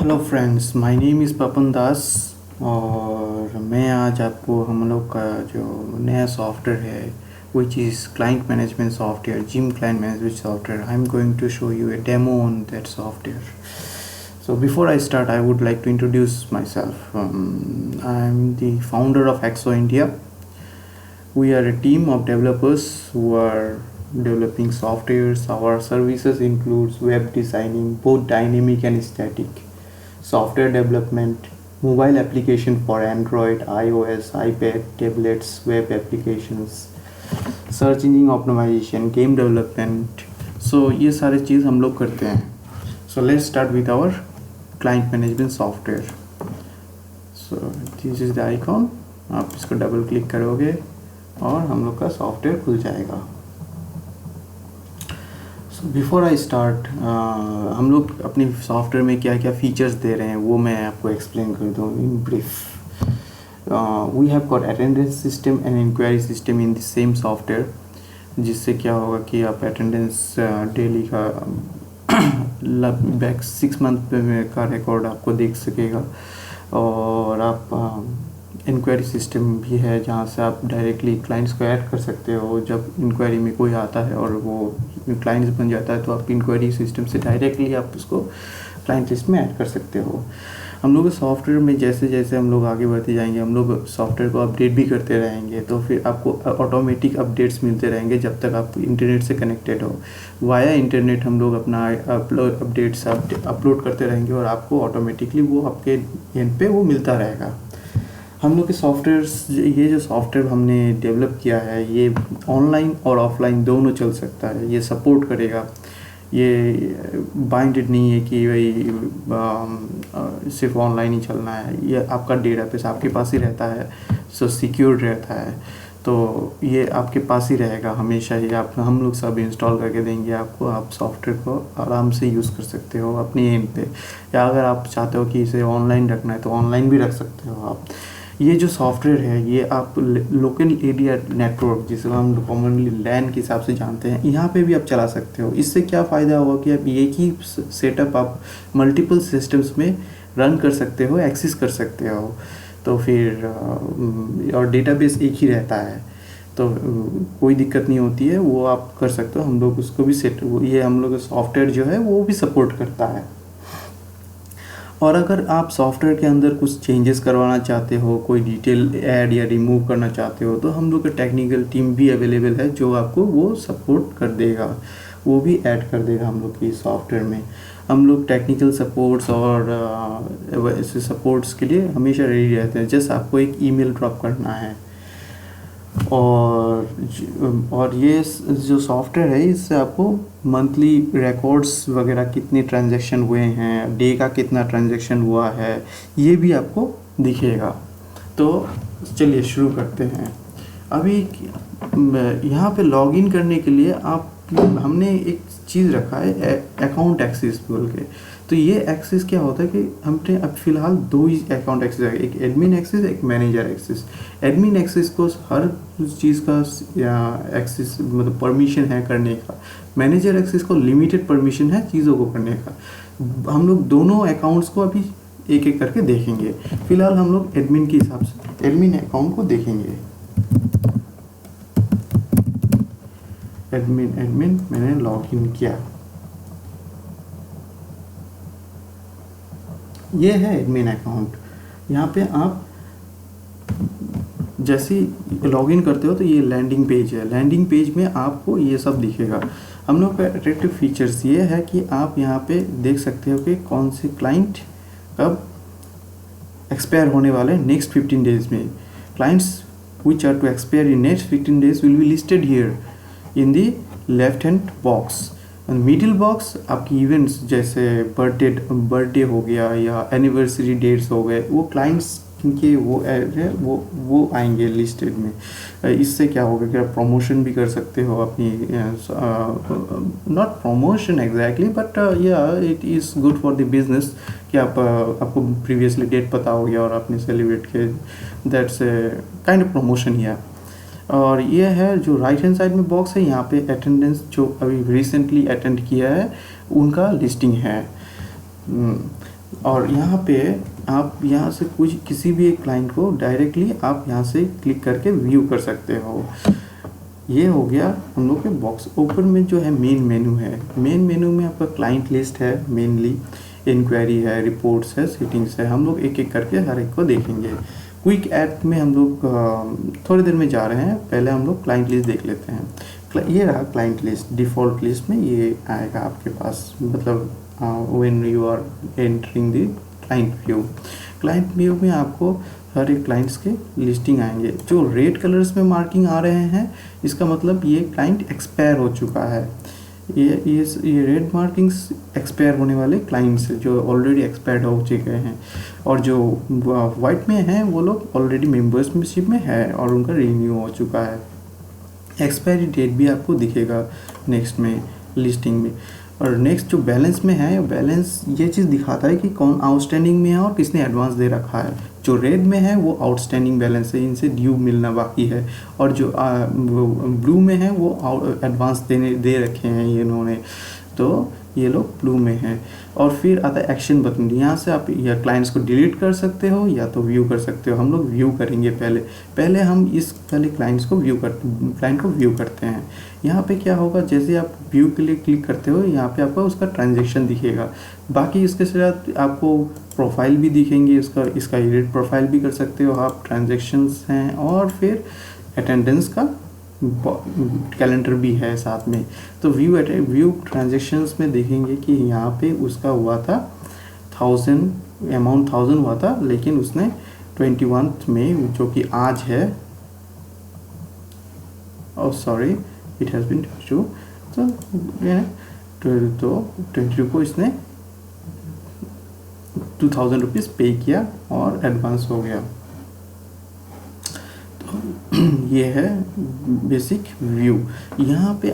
Hello friends, my name is Papan Das. और मैं आज आपको हम लोग का जो नया सॉफ्टवेयर है which is client management software, gym client management software, I am going to show you a demo on that software. So before I start, I would like to introduce myself. I am the founder of Axo India. We are a team of developers who are developing softwares. Our services includes web designing, both dynamic and static, software development, mobile application for Android, iOS, iPad, tablets, web applications, search engine optimization, game development. So ये सारे चीज़ हम लोग करते हैं. So let's start with our client management software. So this is the icon. आप इसको double click करोगे और हम लोग का सॉफ्टवेयर खुल जाएगा. बिफोर आई स्टार्ट, हम लोग अपने सॉफ्टवेयर में क्या क्या फीचर्स दे रहे हैं वो मैं आपको एक्सप्लेन कर दूँ in brief. We have got attendance system and inquiry system in the same software, जिससे क्या होगा कि आप अटेंडेंस डेली का बैक 6 मंथ का रिकॉर्ड आपको देख सकेगा. और आप इंक्वायरी सिस्टम भी है जहाँ से आप डायरेक्टली क्लाइंट्स को ऐड कर सकते हो. जब इंक्वायरी में कोई आता है और वो क्लाइंट्स बन जाता है तो आप इंक्वायरी सिस्टम से डायरेक्टली आप उसको क्लाइंट लिस्ट में ऐड कर सकते हो. हम लोग सॉफ्टवेयर में जैसे जैसे हम लोग आगे बढ़ते जाएंगे, हम लोग सॉफ्टवेयर को अपडेट भी करते रहेंगे, तो फिर आपको ऑटोमेटिक अपडेट्स मिलते रहेंगे जब तक आप इंटरनेट से कनेक्टेड हो. वाया इंटरनेट हम लोग अपना अपडेट्स अपलोड करते रहेंगे और आपको ऑटोमेटिकली वो आपके एंड पे वो मिलता रहेगा. हम लोग के सॉफ्टवेयर्स, ये जो सॉफ्टवेयर हमने डेवलप किया है ये ऑनलाइन और ऑफलाइन दोनों चल सकता है. ये सपोर्ट करेगा. ये बाइंडेड नहीं है कि भाई सिर्फ ऑनलाइन ही चलना है. ये आपका डेटाबेस आपके पास ही रहता है, सो सिक्योर्ड रहता है. तो ये आपके पास ही रहेगा हमेशा ही. आप हम लोग सब इंस्टॉल करके देंगे आपको. आप सॉफ्टवेयर को आराम से यूज़ कर सकते हो अपनी एंड पे, या अगर आप चाहते हो कि इसे ऑनलाइन रखना है तो ऑनलाइन भी रख सकते हो आप. ये जो सॉफ्टवेयर है ये आप लोकल एरिया नेटवर्क, जिसे हम कॉमनली लैन के हिसाब से जानते हैं, यहाँ पे भी आप चला सकते हो. इससे क्या फ़ायदा होगा कि आप एक ही सेटअप आप मल्टीपल सिस्टम्स में रन कर सकते हो, एक्सेस कर सकते हो. तो फिर और डेटाबेस एक ही रहता है, तो कोई दिक्कत नहीं होती है. वो आप कर सकते हो. हम लोग उसको भी ये हम लोग सॉफ्टवेयर जो है वो भी सपोर्ट करता है. और अगर आप सॉफ्टवेयर के अंदर कुछ चेंजेस करवाना चाहते हो, कोई डिटेल ऐड या रिमूव करना चाहते हो, तो हम लोग का टेक्निकल टीम भी अवेलेबल है जो आपको वो सपोर्ट कर देगा, वो भी ऐड कर देगा हम लोग की सॉफ्टवेयर में. हम लोग टेक्निकल सपोर्ट्स और ऐसे सपोर्ट्स के लिए हमेशा रेडी रहते हैं. जस्ट आपको एक ईमेल ड्रॉप करना है. और ये जो सॉफ्टवेयर है इससे आपको मंथली रिकॉर्ड्स वगैरह, कितने ट्रांजैक्शन हुए हैं, डे का कितना ट्रांजैक्शन हुआ है, ये भी आपको दिखेगा. तो चलिए शुरू करते हैं. अभी यहाँ पे लॉगिन करने के लिए हमने एक चीज़ रखा है अकाउंट एक्सेस बोल के. तो ये एक्सेस क्या होता है कि हमने अब फिलहाल 2 ही अकाउंट एक्सेस है, एक एडमिन एक्सेस, एक मैनेजर एक्सेस. एडमिन एक्सेस को हर चीज़ का एक्सेस मतलब परमिशन है करने का. मैनेजर एक्सेस को लिमिटेड परमिशन है चीज़ों को करने का. हम लोग दोनों अकाउंट्स को अभी एक एक करके देखेंगे. फिलहाल हम लोग एडमिन के हिसाब से एडमिन अकाउंट को देखेंगे. एडमिन मैंने लॉगिन किया. ये है एडमिन अकाउंट. यहाँ पे आप जैसे लॉगिन करते हो तो ये लैंडिंग पेज है. लैंडिंग पेज में आपको ये सब दिखेगा. हम लोग का अट्रैक्टिव फीचर्स ये है कि आप यहाँ पे देख सकते हो कि कौन से क्लाइंट कब एक्सपायर होने वाले हैं नेक्स्ट 15 डेज में. Clients which are to expire in next 15 days will be listed here in the left hand box. Middle box आपकी इवेंट्स जैसे बर्थडे हो गया या एनिवर्सरी डेट्स हो गए, वो क्लाइंट्स के वो आएंगे लिस्टेड में. इससे क्या होगा कि आप प्रमोशन भी कर सकते हो अपनी, नॉट प्रमोशन एग्जैक्टली बट या it is good for the business कि आपको प्रीवियसली डेट पता हो गया और आपने सेलिब्रेट किया. That's kind of promotion here. और ये है जो राइट हैंड साइड में बॉक्स है, यहाँ पे अटेंडेंस जो अभी रिसेंटली अटेंड किया है उनका लिस्टिंग है. और यहाँ पे आप यहाँ से कुछ किसी भी एक क्लाइंट को डायरेक्टली आप यहाँ से क्लिक करके व्यू कर सकते हो। ये हो गया हम लोग के बॉक्स। ऊपर में जो है मेन मेनू है, मेन मेनू में आपका क्लाइंट लिस्ट है, मेनली इंक्वायरी है, रिपोर्ट्स है, सेटिंग्स है। हम लोग एक एक करके हर एक को देखेंगे। क्विक ऐड में हम लोग थोड़ी देर में जा रहे हैं, पहले हम लोग क्लाइंट लिस्ट देख लेते हैं। ये रहा क्लाइंट लिस्ट, डिफ़ॉल्ट लिस्ट में ये आएगा आपके पास, मतलब when you are entering the client view. Client view में आपको हर एक क्लाइंट्स के लिस्टिंग आएंगे। जो रेड कलर्स में मार्किंग आ रहे हैं, इसका मतलब ये क्लाइंट एक्सपायर हो चुका है। ये रेड मार्किंग्स एक्सपायर होने वाले क्लाइंट्स जो ऑलरेडी एक्सपायर्ड हो चुके हैं, और जो वाइट में हैं वो लोग ऑलरेडी मेंबरशिप में है और उनका रिन्यू हो चुका है। एक्सपायरी डेट भी आपको दिखेगा नेक्स्ट में लिस्टिंग में। और नेक्स्ट जो बैलेंस में है, बैलेंस ये चीज़ दिखाता है कि कौन आउटस्टैंडिंग में है और किसने एडवांस दे रखा है। जो रेड में है वो आउटस्टैंडिंग बैलेंस है, इनसे ड्यू मिलना बाकी है। और जो ब्लू में है वो एडवांस दे रखे हैं ये इन्होंने, तो ये लोग ब्लू में हैं। और फिर आता है एक्शन बटन। यहाँ से आप या क्लाइंट्स को डिलीट कर सकते हो या तो व्यू कर सकते हो। हम लोग व्यू करेंगे पहले हम पहले क्लाइंट को व्यू करते हैं। यहाँ पे क्या होगा, जैसे आप व्यू के लिए क्लिक करते हो, यहाँ पे आपको उसका ट्रांजेक्शन दिखेगा। बाकी इसके साथ आपको प्रोफाइल भी दिखेंगे, इसका एडिट प्रोफाइल भी कर सकते हो आप, ट्रांजेक्शन्स हैं, और फिर अटेंडेंस का कैलेंडर भी है साथ में। तो व्यू ट्रांजेक्शन्स में देखेंगे कि यहाँ पे उसका हुआ था 1000 हुआ था, लेकिन उसने 21 में, जो कि आज है, सॉरी इट हैज़ बीन 22, तो 22 को इसने 2000 रुपीज़ पे किया और एडवांस हो गया। ये है बेसिक व्यू। यहाँ पे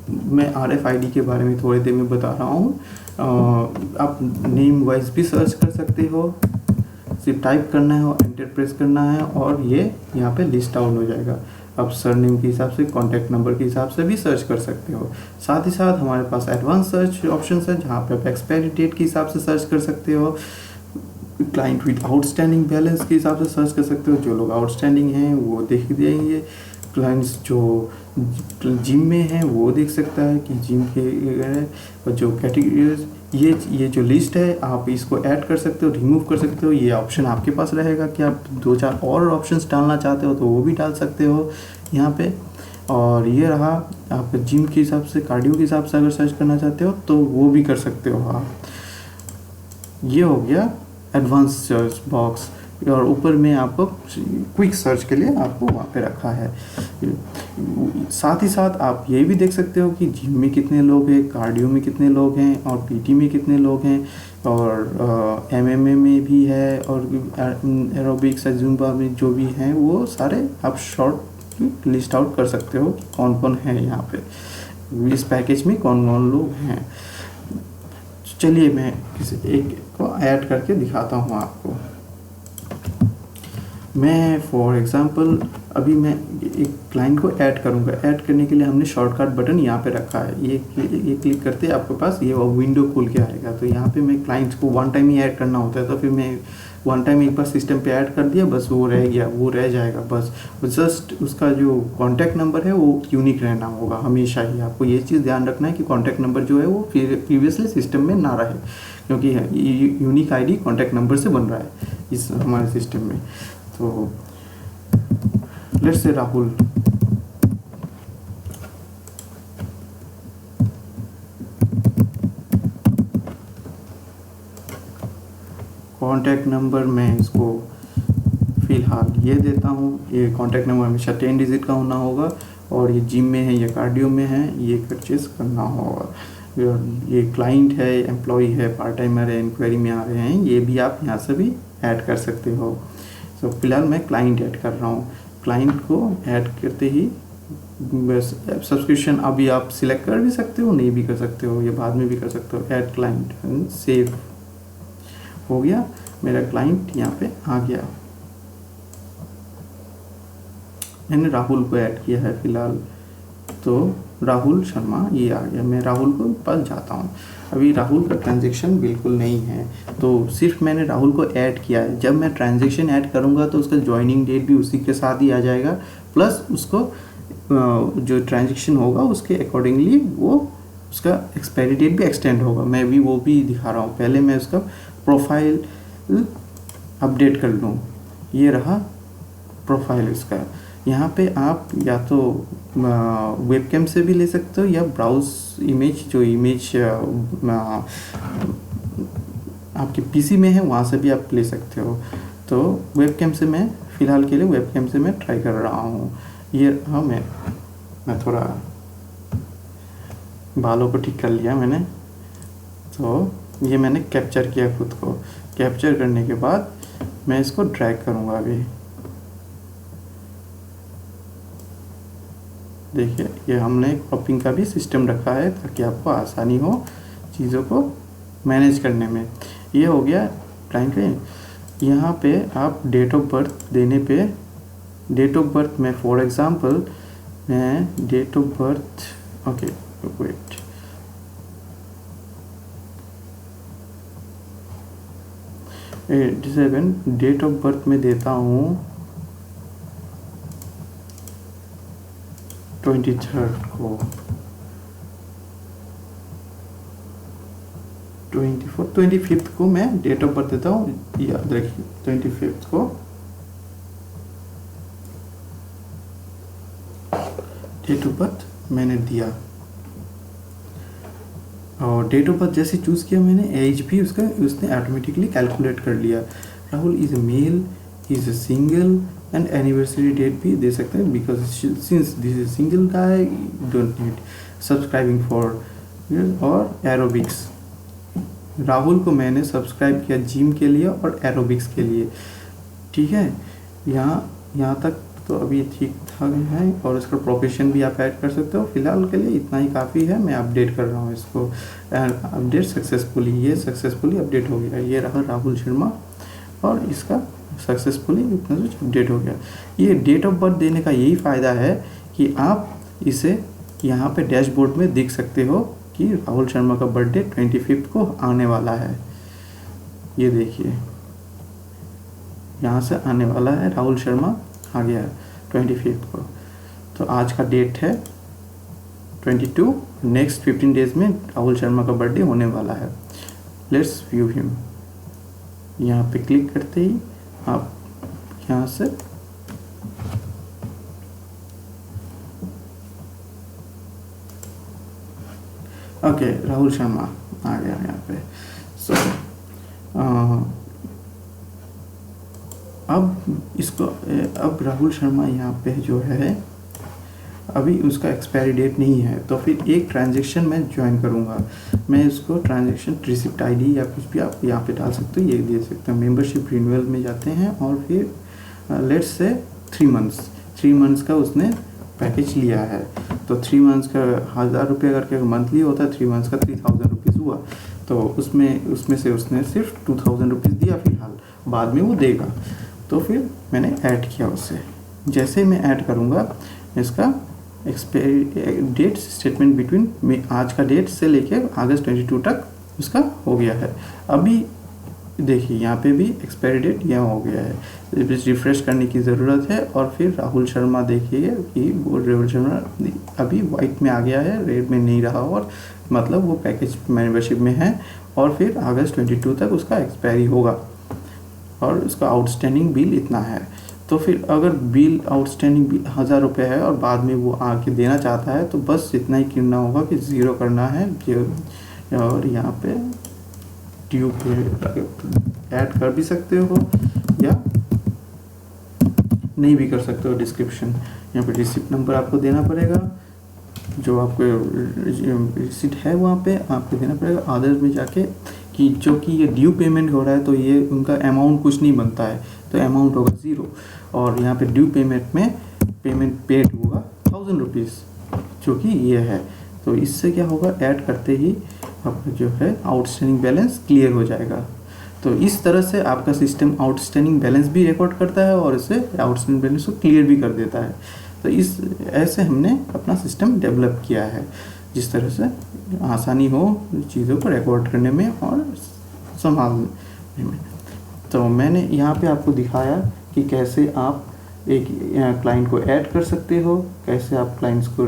मैं RFID के बारे में थोड़ी देर में बता रहा हूँ। आप नेम वाइज भी सर्च कर सकते हो, सिर्फ टाइप करना है और एंटर प्रेस करना है और ये यहाँ पे लिस्ट आउट हो जाएगा। आप सरनेम के हिसाब से, कॉन्टैक्ट नंबर के हिसाब से भी सर्च कर सकते हो। साथ ही साथ हमारे पास एडवांस सर्च ऑप्शन है, जहाँ पे आप एक्सपायरी डेट के हिसाब से सर्च कर सकते हो। क्लाइंट विद आउटस्टैंडिंग बैलेंस के हिसाब से सर्च कर सकते हो। जो लोग आउटस्टैंडिंग हैं वो देख देंगे। क्लाइंट्स जो जिम में हैं वो देख सकता है कि जिम के जो कैटेगरीज, ये जो लिस्ट है आप इसको ऐड कर सकते हो, रिमूव कर सकते हो। ये ऑप्शन आपके पास रहेगा कि आप 2-4 और ऑप्शंस डालना चाहते हो तो वो भी डाल सकते हो यहाँ पे। और ये रहा आप जिम के हिसाब से, कार्डियो के हिसाब से अगर सर्च करना चाहते हो तो वो भी कर सकते हो आप। ये हो गया एडवांस सर्च बॉक्स, और ऊपर में आपको क्विक सर्च के लिए आपको वहाँ पे रखा है। साथ ही साथ आप ये भी देख सकते हो कि जिम में कितने लोग हैं, कार्डियो में कितने लोग हैं, और PT में कितने लोग हैं, और MMA में भी है, और एरोबिक्स जुम्बा में जो भी हैं वो सारे आप शॉर्ट लिस्ट आउट कर सकते हो कौन कौन है यहाँ पे, इस पैकेज में कौन कौन लोग हैं। चलिए मैं किसी एक को ऐड करके दिखाता हूँ आपको। मैं फॉर एग्जांपल अभी मैं एक क्लाइंट को ऐड करूँगा। ऐड करने के लिए हमने शॉर्टकट बटन यहाँ पे रखा है। ये क्लिक करते आपके पास ये विंडो खुल के आएगा। तो यहाँ पे मैं क्लाइंट्स को वन टाइम ही ऐड करना होता है, तो फिर मैं वन टाइम एक बार सिस्टम पे ऐड कर दिया, बस वो रह गया, वो रह जाएगा बस। जस्ट उसका जो कॉन्टैक्ट नंबर है वो यूनिक रहना होगा हमेशा ही। आपको ये चीज़ ध्यान रखना है कि कॉन्टैक्ट नंबर जो है वो प्रीवियसली सिस्टम में ना रहे, क्योंकि यूनिक ID कॉन्टैक्ट नंबर से बन रहा है इस हमारे सिस्टम में। तो let's say Rahul, contact number मैं इसको फ़िलहाल ये देता हूँ। ये कॉन्टैक्ट नंबर हमेशा 10 डिजिट का होना होगा, और ये जिम में है या कार्डियो में है ये परचेज करना होगा। ये क्लाइंट है, एम्प्लॉय है, पार्ट टाइमर है, इंक्वायरी में आ रहे हैं, ये भी आप यहाँ से भी ऐड कर सकते हो। तो फिलहाल मैं क्लाइंट ऐड कर रहा हूँ। क्लाइंट को ऐड करते ही बस सब्सक्रिप्शन अभी आप सिलेक्ट कर भी सकते हो, नहीं भी कर सकते हो, ये बाद में भी कर सकते हो। ऐड क्लाइंट, सेव हो गया, मेरा क्लाइंट यहाँ पे आ गया। मैंने राहुल को ऐड किया है फिलहाल। तो राहुल शर्मा ये आ गया, मैं राहुल को पास जाता हूँ। अभी राहुल का ट्रांजैक्शन बिल्कुल नहीं है, तो सिर्फ मैंने राहुल को ऐड किया है। जब मैं ट्रांजैक्शन ऐड करूँगा तो उसका ज्वाइनिंग डेट भी उसी के साथ ही आ जाएगा, प्लस उसको जो ट्रांजैक्शन होगा उसके अकॉर्डिंगली वो उसका एक्सपायरी डेट भी एक्सटेंड होगा। मैं भी वो भी दिखा रहा हूँ। पहले मैं उसका प्रोफाइल अपडेट कर लूँ। ये रहा प्रोफाइल इसका। यहाँ पे आप या तो वेबकैम से भी ले सकते हो या ब्राउज इमेज, जो इमेज आपके पीसी में है वहाँ से भी आप ले सकते हो। तो वेबकैम से मैं फ़िलहाल के लिए वेबकैम से मैं ट्राई कर रहा हूँ। ये हाँ, मैं थोड़ा बालों को ठीक कर लिया मैंने। तो ये मैंने कैप्चर किया खुद को। कैप्चर करने के बाद मैं इसको ड्रैग करूँगा। अभी देखिए, ये हमने क्रॉपिंग का भी सिस्टम रखा है ताकि आपको आसानी हो चीज़ों को मैनेज करने में। ये हो गया क्लाइंट पे। यहाँ पे आप डेट ऑफ बर्थ देने पे, डेट ऑफ बर्थ में फॉर एग्ज़ाम्पल मैं date of birth, okay wait, date of birth में देता हूँ 23 को, 25 को मैं डेट ऑफ बर्थ देता हूँ। याद रखिए 25 को डेट ऑफ बर्थ मैंने दिया, और डेट ऑफ बर्थ जैसे चूज़ किया मैंने, एज भी उसने ऑटोमेटिकली कैलकुलेट कर लिया। Rahul is a male, is a single, and anniversary date भी दे सकते हैं, because since this is single guy don't need subscribing for. और एरोबिक्स, राहुल को मैंने सब्सक्राइब किया जिम के लिए और एरोबिक्स के लिए। ठीक है, यहाँ तक तो अभी ठीक ठाक है। और इसका प्रोफेशन भी आप ऐड कर सकते हो। फिलहाल के लिए इतना ही काफ़ी है। मैं अपडेट कर रहा हूँ इसको, अपडेट सक्सेसफुली, ये सक्सेसफुली अपडेट हो गया। ये रहा राहुल शर्मा और इसका सक्सेसफुली इतना कुछ अपडेट हो गया। ये डेट ऑफ बर्थ देने का यही फ़ायदा है कि आप इसे यहाँ पे डैशबोर्ड में देख सकते हो कि राहुल शर्मा का बर्थडे 25 को आने वाला है। ये देखिए, यहाँ से आने वाला है, राहुल शर्मा आ गया है 25 को। तो आज का डेट है 22, नेक्स्ट 15 डेज में राहुल शर्मा का बर्थडे होने वाला है। Let's view him. यहाँ पे क्लिक करते ही आप यहाँ से ओके, राहुल शर्मा आ गया यहाँ पे। सो अब राहुल शर्मा यहाँ पे जो है, अभी उसका एक्सपायरी डेट नहीं है, तो फिर एक ट्रांजैक्शन मैं ज्वाइन करूँगा। मैं इसको ट्रांजैक्शन रिसिप्ट आईडी या कुछ भी आप यहाँ पे डाल सकते हो, ये दे सकते हो। मेंबरशिप रिन्यूअल में जाते हैं और फिर लेट्स से 3 मंथ्स का उसने पैकेज लिया है। तो 3 मंथ्स का 1000 रुपये करके मंथली होता है, 3 मंथ्स का 3000 रुपीज़ हुआ। तो उसमें से उसने सिर्फ 2000 रुपीज़ दिया फिलहाल, बाद में वो देगा। तो फिर मैंने ऐड किया उसे। जैसे मैं ऐड करूँगा इसका एक्सपायरी डेट स्टेटमेंट बिटवीन आज का डेट से लेके अगस्त 22 तक उसका हो गया है। अभी देखिए यहाँ पे भी एक्सपायरी डेट यहाँ हो गया है। रिफ्रेश करने की ज़रूरत है। और फिर राहुल शर्मा देखिए कि वो राहुल शर्मा अभी वाइट में आ गया है, रेड में नहीं रहा, और मतलब वो पैकेज मेंबरशिप में है। और फिर अगस्त 22 तक उसका एक्सपायरी होगा और उसका आउटस्टैंडिंग बिल इतना है। तो फिर अगर बिल आउटस्टैंडिंग 1000 रुपये है और बाद में वो आके देना चाहता है तो बस इतना ही करना होगा कि 0 करना है। और यहाँ पे ड्यू पे ऐड कर भी सकते हो या नहीं भी कर सकते हो। डिस्क्रिप्शन यहाँ पे रिसिप्ट नंबर आपको देना पड़ेगा, जो आपको रिसिप्ट है वहाँ पे आपको देना पड़ेगा। अदर्स में जाके कि जो कि ये ड्यू पेमेंट हो रहा है तो ये उनका अमाउंट कुछ नहीं बनता है, तो अमाउंट होगा 0। और यहाँ पे ड्यू पेमेंट में पेमेंट पेड होगा 1000 रुपीज़, जो कि ये है। तो इससे क्या होगा, ऐड करते ही आपका जो है आउटस्टैंडिंग बैलेंस क्लियर हो जाएगा। तो इस तरह से आपका सिस्टम आउटस्टैंडिंग बैलेंस भी रिकॉर्ड करता है और इससे आउटस्टैंडिंग बैलेंस को क्लियर भी कर देता है। तो इस ऐसे हमने अपना सिस्टम डेवलप किया है, जिस तरह से आसानी हो चीज़ों को रिकॉर्ड करने में और संभालने में। तो मैंने यहाँ पे आपको दिखाया कि कैसे आप एक क्लाइंट को ऐड कर सकते हो, कैसे आप क्लाइंट्स को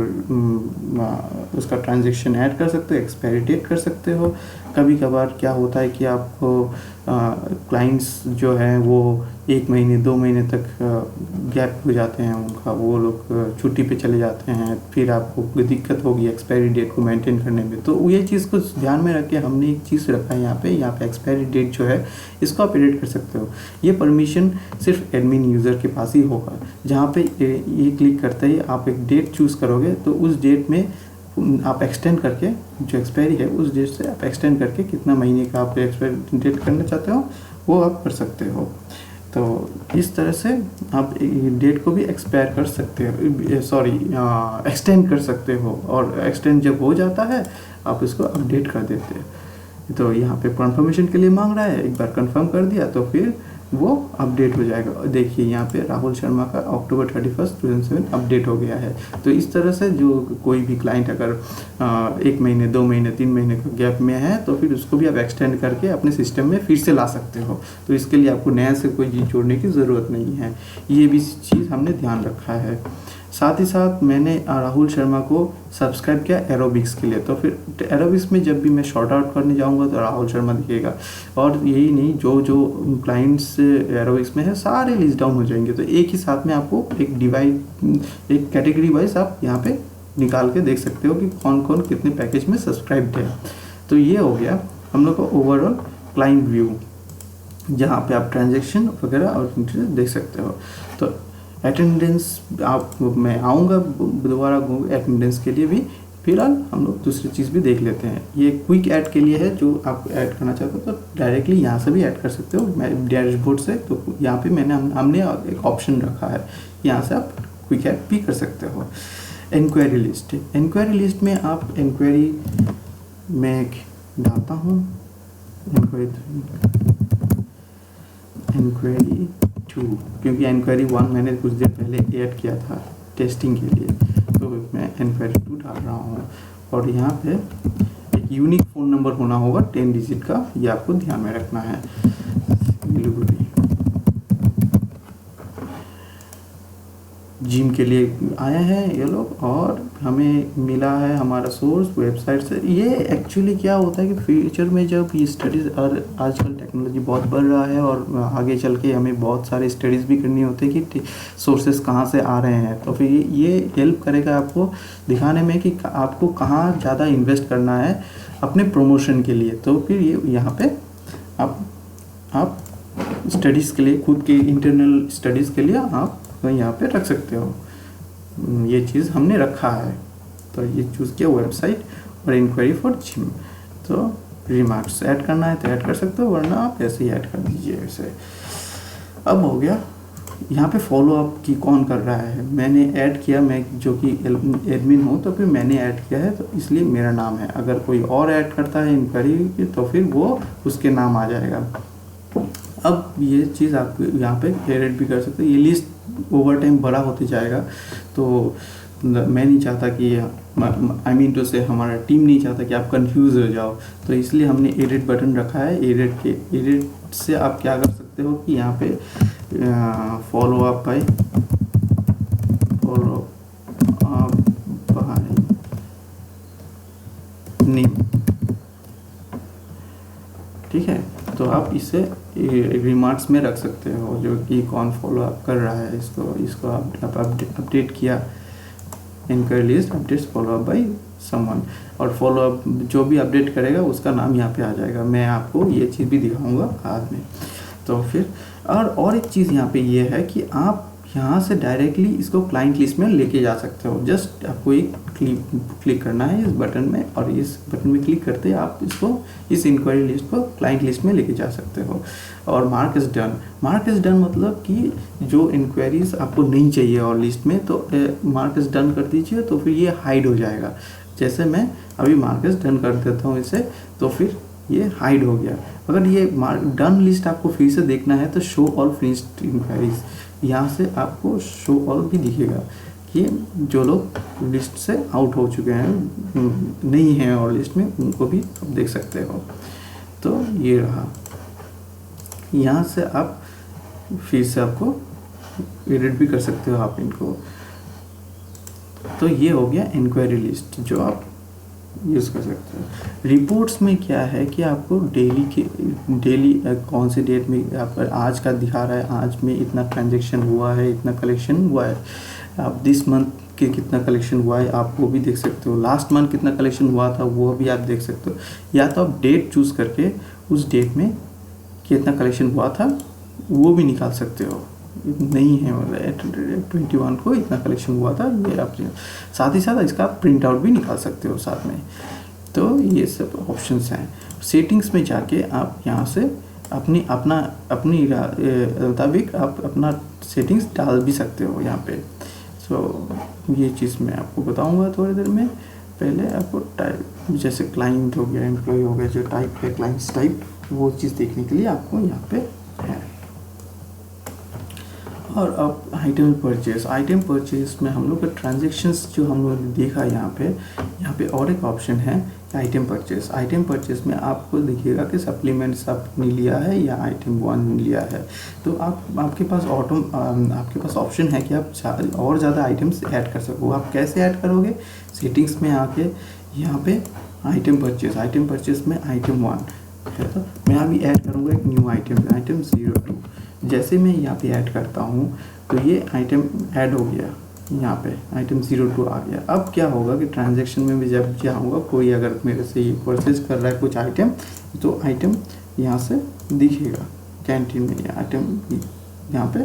उसका ट्रांजैक्शन ऐड कर सकते हो, एक्सपायरी डेट कर सकते हो। कभी कभार क्या होता है कि आपको क्लाइंट्स जो हैं वो 1 महीने 2 महीने तक गैप हो जाते हैं उनका, वो लोग छुट्टी पे चले जाते हैं, फिर आपको दिक्कत होगी एक्सपायरी डेट को मेंटेन करने में। तो ये चीज़ को ध्यान में रख के हमने एक चीज़ रखा है यहाँ पे एक्सपायरी डेट जो है इसको आप एडिट कर सकते हो। ये परमिशन सिर्फ एडमिन यूज़र के पास ही होगा। जहाँ पे ये क्लिक करते ही आप एक डेट चूज़ करोगे तो उस डेट में आप एक्सटेंड करके जो एक्सपायरी है उस डेट से आप एक्सटेंड करके कितना महीने का आप एक्सपायरी डेट करना चाहते हो वो आप कर सकते हो। तो इस तरह से आप डेट को भी एक्सपायर कर सकते हो, एक्सटेंड कर सकते हो, और एक्सटेंड जब हो जाता है आप इसको अपडेट कर देते हैं। तो यहाँ पे कंफर्मेशन के लिए मांग रहा है, एक बार कंफर्म कर दिया तो फिर वो अपडेट हो जाएगा। देखिए यहाँ पे राहुल शर्मा का अक्टूबर 31, 2007 अपडेट हो गया है। तो इस तरह से जो कोई भी क्लाइंट अगर 1 महीने 2 महीने 3 महीने का गैप में है तो फिर उसको भी आप एक्सटेंड करके अपने सिस्टम में फिर से ला सकते हो। तो इसके लिए आपको नया से कोई चीज़ जोड़ने की ज़रूरत नहीं है। ये भी चीज़ हमने ध्यान रखा है। साथ ही साथ मैंने राहुल शर्मा को सब्सक्राइब किया एरोबिक्स के लिए। तो फिर एरोबिक्स में जब भी मैं शॉर्ट आउट करने जाऊंगा तो राहुल शर्मा दिखेगा। और यही नहीं, जो जो क्लाइंट्स एरोबिक्स में है सारे लिस्ट डाउन हो जाएंगे। तो एक ही साथ में आपको एक कैटेगरी वाइज आप यहाँ पे निकाल के देख सकते हो कि कौन कौन कितने पैकेज में सब्सक्राइब्ड है। तो ये हो गया हम लोग का ओवरऑल क्लाइंट व्यू, जहाँ पे आप ट्रांजेक्शन वगैरह और देख सकते हो। तो अटेंडेंस मैं आऊँगा दोबारा अटेंडेंस के लिए भी। फिलहाल हम लोग दूसरी चीज़ भी देख लेते हैं। ये क्विक ऐड के लिए है, जो आप ऐड करना चाहते हो तो डायरेक्टली यहाँ से भी ऐड कर सकते हो मैं डैशबोर्ड से। तो यहाँ पे हमने एक ऑप्शन रखा है, यहाँ से आप क्विक ऐड भी कर सकते हो। इंक्वायरी लिस्ट में आप इंक्वायरी में डालता हूँ इंक्वायरी 2, क्योंकि इंक्वायरी 1 मैंने कुछ देर पहले ऐड किया था टेस्टिंग के लिए, तो मैं इंक्वायरी 2 डाल रहा हूँ। और यहाँ पे एक यूनिक फ़ोन नंबर होना होगा 10 डिजिट का, ये आपको ध्यान में रखना है। जिम के लिए आए हैं ये लोग और हमें मिला है हमारा सोर्स वेबसाइट से। ये एक्चुअली क्या होता है कि फ्यूचर में जब ये स्टडीज़, और आजकल टेक्नोलॉजी बहुत बढ़ रहा है और आगे चल के हमें बहुत सारे स्टडीज़ भी करनी होती है कि सोर्सेस कहाँ से आ रहे हैं। तो फिर ये हेल्प करेगा आपको दिखाने में कि आपको कहाँ ज़्यादा इन्वेस्ट करना है अपने प्रमोशन के लिए। तो फिर ये यहाँ पे आप स्टडीज़ के लिए, खुद के इंटरनल स्टडीज़ के लिए आप यहाँ पे रख सकते हो। ये चीज़ हमने रखा है। तो ये चूज़ किया वेबसाइट और इंक्वायरी फॉर जिम। तो रिमार्क्स ऐड करना है तो ऐड कर सकते हो, वरना आप ऐसे ही ऐड कर दीजिए ऐसे। अब हो गया यहाँ पे फॉलो अप की कौन कर रहा है। मैंने ऐड किया, मैं जो कि एडमिन हूँ तो फिर मैंने ऐड किया है, तो इसलिए मेरा नाम है। अगर कोई और ऐड करता है इंक्वायरी तो फिर वो उसके नाम आ जाएगा। अब ये चीज़ आप यहाँ पे एडिट भी कर सकते हो। ये लिस्ट ओवर टाइम बड़ा होते जाएगा, तो मैं नहीं चाहता कि हमारा टीम नहीं चाहता कि आप कंफ्यूज हो जाओ, तो इसलिए हमने एडिट बटन रखा है। एडिट से आप क्या कर सकते हो कि यहाँ पे फॉलो अप बाय नेम, ठीक है। तो आप इसे रिमार्क्स में रख सकते हो, जो कि कौन फॉलो अप कर रहा है इसको आप अपडेट किया। Inquiry list updates follow up by someone, और फॉलो अप जो भी अपडेट करेगा उसका नाम यहाँ पे आ जाएगा। मैं आपको ये चीज़ भी दिखाऊंगा बाद में। तो फिर और एक चीज़ यहाँ पे ये है कि आप यहाँ से डायरेक्टली इसको क्लाइंट लिस्ट में लेके जा सकते हो। जस्ट आपको एक क्लिक करना है इस बटन में, और इस बटन में क्लिक करते आप इस इंक्वायरी लिस्ट को क्लाइंट लिस्ट में लेके जा सकते हो। और मार्क इज़ डन मतलब कि जो इंक्वायरीज आपको नहीं चाहिए और लिस्ट में, तो मार्क इज़ डन कर दीजिए, तो फिर ये हाइड हो जाएगा। जैसे मैं अभी मार्क इज़ डन कर देता हूँ इसे, तो फिर ये हाइड हो गया। अगर ये डन लिस्ट आपको फिर से देखना है तो शो ऑल फिनिश्ड इंक्वायरीज, यहाँ से आपको शो ऑल भी दिखेगा। कि जो लोग लिस्ट से आउट हो चुके हैं, नहीं हैं और लिस्ट में, उनको भी आप देख सकते हो। तो ये रहा, यहाँ से आप फिर से आपको एडिट भी कर सकते हो आप इनको। तो ये हो गया इंक्वायरी लिस्ट जो आप यूज़ कर सकते हो। रिपोर्ट्स में क्या है कि आपको डेली कौन सी डेट में आप आज का दिखा रहा है, आज में इतना ट्रांजैक्शन हुआ है, इतना कलेक्शन हुआ है। आप दिस मंथ के कितना कलेक्शन हुआ है आप वो भी देख सकते हो, लास्ट मंथ कितना कलेक्शन हुआ था वो भी आप देख सकते हो। या तो आप डेट चूज़ करके उस डेट में कितना कलेक्शन हुआ था वो भी निकाल सकते हो। नहीं है 21 को इतना कलेक्शन हुआ था, ये आप साथ ही साथ इसका प्रिंट आउट भी निकाल सकते हो साथ में। तो ये सब ऑप्शंस हैं। सेटिंग्स में जाके आप यहाँ से अपनी मुताबिक आप अपना सेटिंग्स डाल भी सकते हो यहाँ पे। सो ये चीज़ मैं आपको बताऊंगा थोड़ी देर में। पहले आपको टाइप, जैसे क्लाइंट हो गया, एम्प्लॉय हो गया, जो टाइप है क्लाइंट्स टाइप, वो चीज़ देखने के लिए आपको यहाँ पे है। और अब आइटम परचेज में हम लोग का ट्रांजेक्शन्स जो हम लोग ने देखा यहाँ पे और एक ऑप्शन है आइटम परचेज में आपको दिखेगा कि सप्लीमेंट्स आपने लिया है या आइटम 1 लिया है। तो आपके पास ऑप्शन है कि आप और ज़्यादा आइटम्स ऐड कर सको। आप कैसे ऐड करोगे? सेटिंग्स में आके यहाँ पे आइटम परचेज में आइटम 1 है, तो मैं अभी ऐड करूँगा एक न्यू आइटम 02। जैसे मैं यहाँ पे ऐड करता हूँ तो ये आइटम ऐड हो गया, यहाँ पे आइटम 02 आ गया। अब क्या होगा कि ट्रांजैक्शन में भी जब जाऊँगा, कोई अगर मेरे से ये परचेज कर रहा है कुछ आइटम, तो आइटम यहाँ से दिखेगा कैंटीन में, ये आइटम यहाँ पे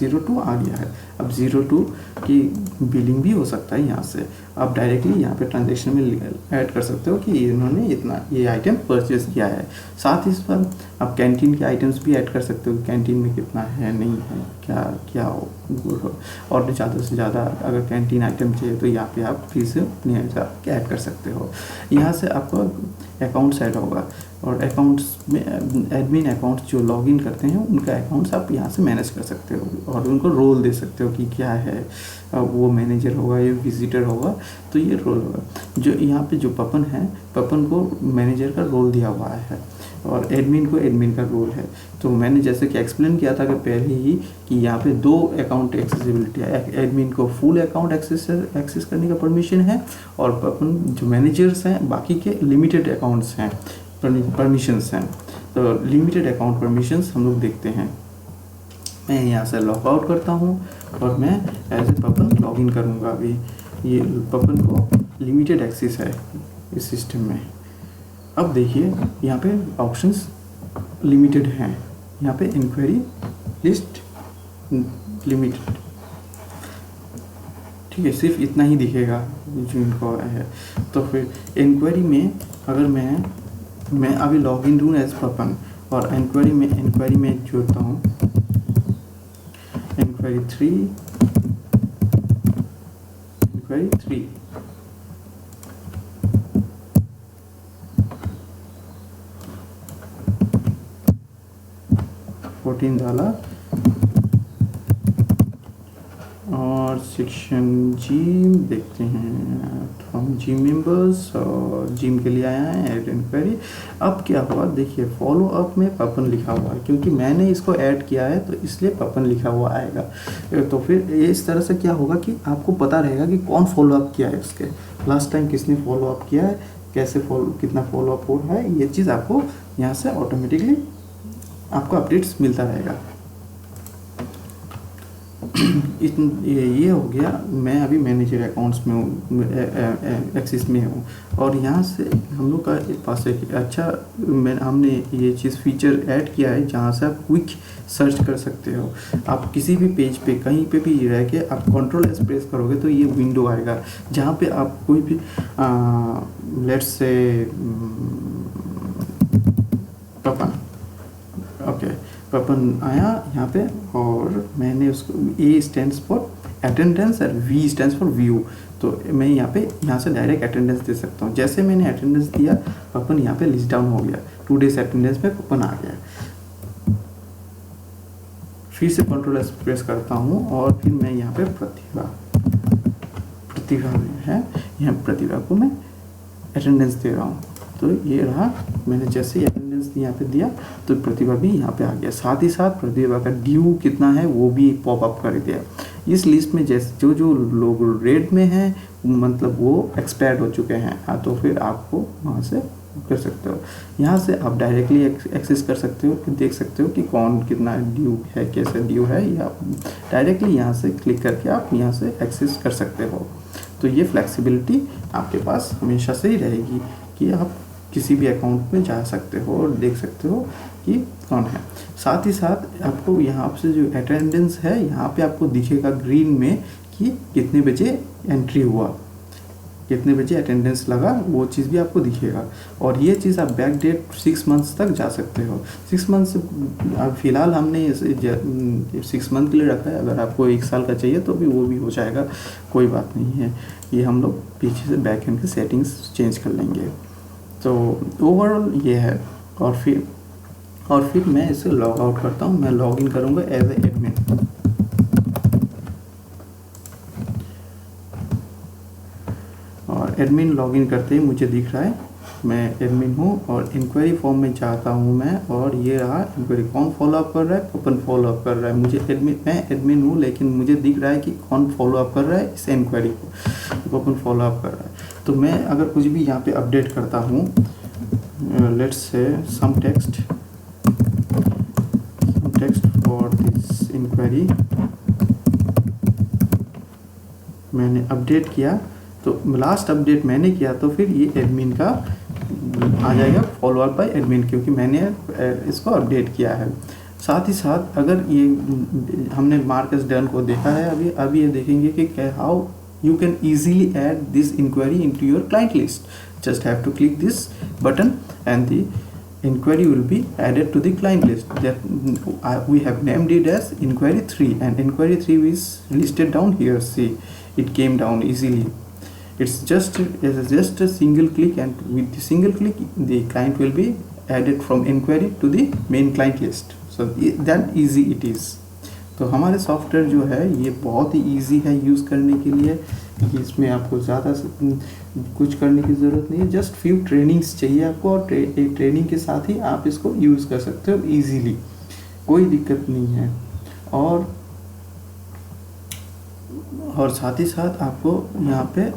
02 आ गया है। अब 02 की बिलिंग भी हो सकता है यहाँ से। आप डायरेक्टली यहाँ पे ट्रांजैक्शन में ऐड कर सकते हो कि इन्होंने इतना ये आइटम परचेज किया है। साथ ही साथ आप कैंटीन के आइटम्स भी ऐड कर सकते हो, कैंटीन में कितना है, नहीं है, क्या हो, गुड हो। और ज़्यादा से ज़्यादा अगर कैंटीन आइटम चाहिए तो यहाँ पे आप फिर से अपने हिसाब ऐड कर सकते हो। यहाँ से आपको अकाउंट्स ऐड होगा, और अकाउंट्स में एडमिन अकाउंट्स जो लॉगिन करते हैं उनका अकाउंट्स आप यहाँ से मैनेज कर सकते हो और उनको रोल दे सकते हो कि क्या है, वो मैनेजर होगा या विजिटर होगा, तो ये रोल होगा। जो यहाँ पे जो पपन है, पपन को मैनेजर का रोल दिया हुआ है और एडमिन को एडमिन का रोल है। तो मैंने जैसे कि एक्सप्लेन किया था कि पहले ही कि यहाँ पे 2 अकाउंट एक्सेसिबिलिटी है। एडमिन को फुल अकाउंट एक्सेस करने का परमिशन है, और पपन जो मैनेजर्स हैं बाकी के लिमिटेड अकाउंट्स हैं, परमिशंस हैं। तो लिमिटेड अकाउंट परमिशंस हम लोग देखते हैं। मैं यहाँ से लॉग आउट करता हूँ और मैं एज ए पपन लॉग इन करूँगा। अभी ये पपन को लिमिटेड एक्सेस है इस सिस्टम में। अब देखिए यहाँ पे ऑप्शंस लिमिटेड हैं, यहाँ पे इंक्वायरी लिस्ट लिमिटेड, ठीक है, सिर्फ इतना ही दिखेगा जो इनको है। तो फिर इंक्वायरी में अगर मैं अभी लॉग इन दूँ एज पपन, और इंक्वायरी में जोड़ता हूँ इंक्वायरी 3 14 डाला, और सेक्शन जिम देखते हैं, फ्रॉम जिम मेंबर्स, और जिम के लिए आया है ऐड इंक्वायरी। अब क्या हुआ देखिए, फॉलो अप में पपन लिखा हुआ है, क्योंकि मैंने इसको ऐड किया है तो इसलिए पपन लिखा हुआ आएगा। तो फिर इस तरह से क्या होगा कि आपको पता रहेगा कि कौन फॉलो अप किया है, उसके लास्ट टाइम किसने फॉलो अप किया है, कैसे कितना फॉलो अप हो रहा है, ये चीज़ आपको यहाँ से ऑटोमेटिकली आपको अपडेट्स मिलता रहेगा। ये हो गया। मैं अभी मैनेजर अकाउंट्स में हूँ, एक्सिस में हूँ, और यहाँ से हम लोग का पास एक अच्छा हमने ये चीज़ फीचर ऐड किया है जहाँ से आप क्विक सर्च कर सकते हो। आप किसी भी पेज पे कहीं पे भी रह के आप कंट्रोल एस प्रेस करोगे तो ये विंडो आएगा जहाँ पे आप कोई भी लेट्स से पपन आया यहाँ पे, और मैंने उसको A स्टैंड्स फॉर अटेंडेंस और V स्टैंड्स फॉर व्यू, तो मैं यहाँ से डायरेक्ट अटेंडेंस दे सकता हूँ। जैसे मैंने अटेंडेंस दिया, पपन यहाँ पे लिस्ट डाउन हो गया, 2 डेज अटेंडेंस में पपन आ गया। फिर से कंट्रोल एस प्रेस करता हूँ और फिर मैं यहाँ पे प्रतिभा प्रतिभा में है, यहाँ प्रतिभा को मैं अटेंडेंस दे रहा हूँ। तो ये रहा, मैंने जैसे ही अटेंडेंस यहाँ पे दिया तो प्रतिभा भी यहाँ पे आ गया। साथ ही साथ प्रतिभा का ड्यू कितना है वो भी पॉपअप कर दिया। इस लिस्ट में जैसे जो जो लोग रेड में हैं मतलब वो एक्सपायर्ड हो चुके हैं। हाँ, तो फिर आपको वहाँ से कर सकते हो, यहाँ से आप डायरेक्टली एक्सेस कर सकते हो कि देख सकते हो कि कौन कितना ड्यू है, कैसे ड्यू है, या डायरेक्टली यहाँ से क्लिक करके आप यहाँ से एक्सेस कर सकते हो। तो ये फ्लेक्सिबिलिटी आपके पास हमेशा से ही रहेगी कि आप किसी भी अकाउंट में जा सकते हो और देख सकते हो कि कौन है। साथ ही साथ आपको यहाँ से जो अटेंडेंस है यहाँ पे आपको दिखेगा ग्रीन में कि कितने बजे एंट्री हुआ, कितने बजे अटेंडेंस लगा, वो चीज़ भी आपको दिखेगा। और ये चीज़ आप बैक डेट 6 मंथ्स तक जा सकते हो। 6 मंथ्स फ़िलहाल हमने इसे 6 मंथ के लिए रखा है, अगर आपको 1 साल का चाहिए तो भी वो भी हो जाएगा, कोई बात नहीं है। ये हम लोग पीछे से बैक एंड की सेटिंग्स चेंज कर लेंगे। तो ओवरऑल ये है। और फिर मैं इसे लॉग आउट करता हूँ, मैं लॉग इन करूँगा एज ए एडमिन। और एडमिन लॉगिन करते ही मुझे दिख रहा है मैं एडमिन हूँ और इंक्वायरी फॉर्म में जाता हूँ मैं, और ये रहा इंक्वायरी। कौन फॉलोअप कर रहा है? ओपन फॉलोअप कर रहा है। मैं एडमिन हूँ लेकिन मुझे दिख रहा है कि कौन फॉलोअप कर रहा है इस इंक्वायरी को, ओपन फॉलोअप कर रहा है। तो मैं अगर कुछ भी यहाँ पे अपडेट करता हूँ, let's say some text for this inquiry, मैंने अपडेट किया तो लास्ट अपडेट मैंने किया तो फिर ये एडमिन का आ जाएगा, फॉलोअप बाय एडमिन, क्योंकि मैंने इसको अपडेट किया है। साथ ही साथ अगर ये हमने मार्कस डन को देखा है, अभी ये देखेंगे कि how you can easily add this inquiry into your client list. Just have to click this button and the inquiry will be added to the client list that we have named it as inquiry 3, and inquiry 3 is listed down here. See, it came down easily. It's just a single click, and with the single click the client will be added from inquiry to the main client list. So that easy it is. तो हमारे software जो है ये बहुत ही easy है use करने के लिए। इसमें आपको ज़्यादा कुछ करने की ज़रूरत नहीं है, जस्ट फ्यू ट्रेनिंग्स चाहिए आपको, और ट्रेनिंग के साथ ही आप इसको यूज़ कर सकते हो ईजीली, कोई दिक्कत नहीं है। और साथ ही साथ आपको यहाँ पे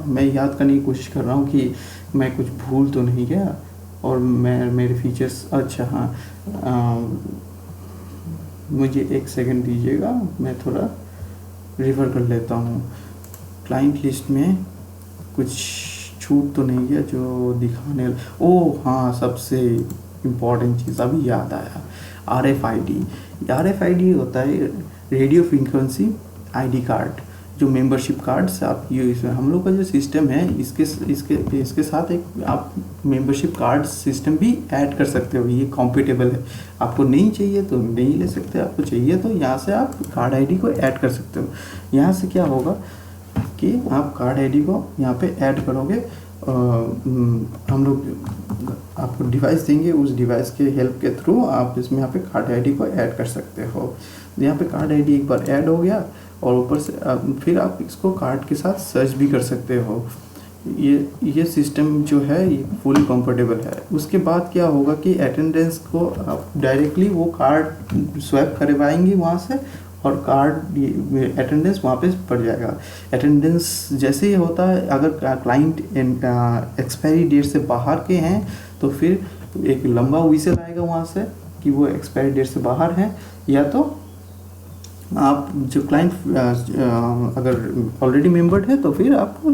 मैं याद करने की कोशिश कर रहा हूँ कि मैं कुछ भूल तो नहीं गया, और मेरे फीचर्स, अच्छा हाँ, मुझे 1 सेकंड दीजिएगा, मैं थोड़ा रिफ़र कर लेता हूँ। क्लाइंट लिस्ट में कुछ छूट तो नहीं गया जो दिखाने, ओह हाँ, सबसे इम्पॉर्टेंट चीज़ अभी याद आया, RFID होता है रेडियो फ्रीक्वेंसी आईडी कार्ड, जो मेंबरशिप कार्ड्स आप यूज, हम लोग का जो सिस्टम है इसके साथ एक आप मेंबरशिप कार्ड सिस्टम भी ऐड कर सकते हो। ये कॉम्पिटेबल है, आपको नहीं चाहिए तो नहीं ले सकते, आपको चाहिए तो यहाँ से आप कार्ड आईडी को ऐड कर सकते हो। यहाँ से क्या होगा कि आप कार्ड आईडी को यहाँ पे ऐड करोगे, हम लोग आपको डिवाइस देंगे, उस डिवाइस के हेल्प के थ्रू आप इसमें यहाँ पे कार्ड आईडी को ऐड कर सकते हो। यहाँ पे कार्ड आईडी एक बार ऐड हो गया, और ऊपर से फिर आप इसको कार्ड के साथ सर्च भी कर सकते हो। ये सिस्टम जो है ये फुली कंफर्टेबल है। उसके बाद क्या होगा कि अटेंडेंस को आप डायरेक्टली वो कार्ड स्वैप करवाएंगे वहाँ से, और कार्ड अटेंडेंस वहाँ पे पड़ जाएगा। अटेंडेंस जैसे ही होता है, अगर क्लाइंट एक्सपायरी डेट से बाहर के हैं तो फिर एक लंबा व्हिसल आएगा वहाँ से कि वो एक्सपायरी डेट से बाहर हैं, या तो आप जो क्लाइंट अगर ऑलरेडी मेंबर्ड है तो फिर आपको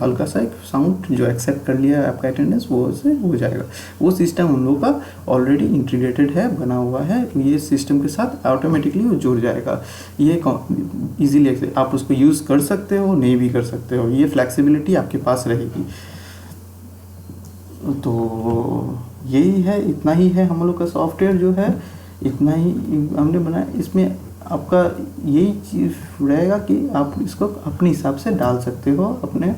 हल्का सा एक साउंड जो एक्सेप्ट कर लिया है आपका अटेंडेंस, वो से हो जाएगा। वो सिस्टम हम लोग का ऑलरेडी इंटीग्रेटेड है, बना हुआ है, ये सिस्टम के साथ ऑटोमेटिकली वो जुड़ जाएगा। ये इजीली आप उसको यूज़ कर सकते हो, नहीं भी कर सकते हो, ये फ्लेक्सिबिलिटी आपके पास रहेगी। तो यही है, इतना ही है हम लोग का सॉफ्टवेयर जो है, इतना ही हमने बनाया। इसमें आपका यही चीज़ रहेगा कि आप इसको अपने हिसाब से डाल सकते हो, अपने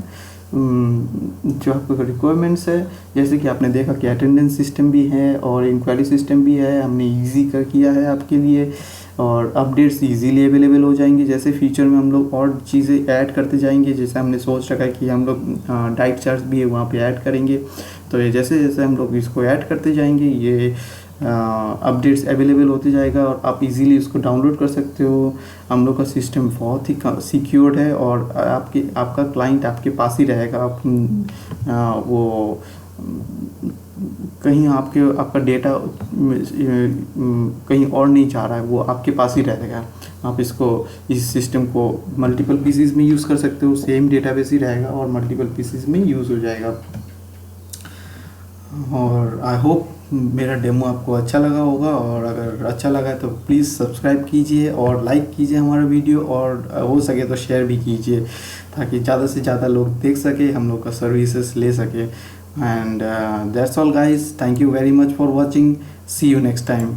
जो आपको रिक्वायरमेंट्स है। जैसे कि आपने देखा कि अटेंडेंस सिस्टम भी है और इंक्वायरी सिस्टम भी है, हमने इजी कर किया है आपके लिए। और अपडेट्स इजीली अवेलेबल हो जाएंगे। जैसे फ्यूचर में हम लोग और चीज़ें ऐड करते जाएंगे, जैसे हमने सोच रखा है कि हम लोग डाइट चार्ट्स भी वहाँ पे ऐड करेंगे। तो ये जैसे जैसे हम लोग इसको ऐड करते जाएंगे, ये अपडेट्स अवेलेबल होते जाएगा और आप इजीली उसको डाउनलोड कर सकते हो। हम लोग का सिस्टम बहुत ही सिक्योर्ड है और आपका क्लाइंट आपके पास ही रहेगा। आप वो कहीं आपका डेटा कहीं और नहीं जा रहा है, वो आपके पास ही रहेगा। आप इस सिस्टम को मल्टीपल पीसीज में यूज़ कर सकते हो, सेम डेटाबेस ही रहेगा और मल्टीपल पीसीज में यूज़ हो जाएगा। और आई होप मेरा डेमो आपको अच्छा लगा होगा, और अगर अच्छा लगा है तो प्लीज़ सब्सक्राइब कीजिए और लाइक कीजिए हमारा वीडियो, और हो सके तो शेयर भी कीजिए ताकि ज़्यादा से ज़्यादा लोग देख सके, हम लोग का सर्विसेज ले सके। And that's all guys, thank you very much for watching, see you next time.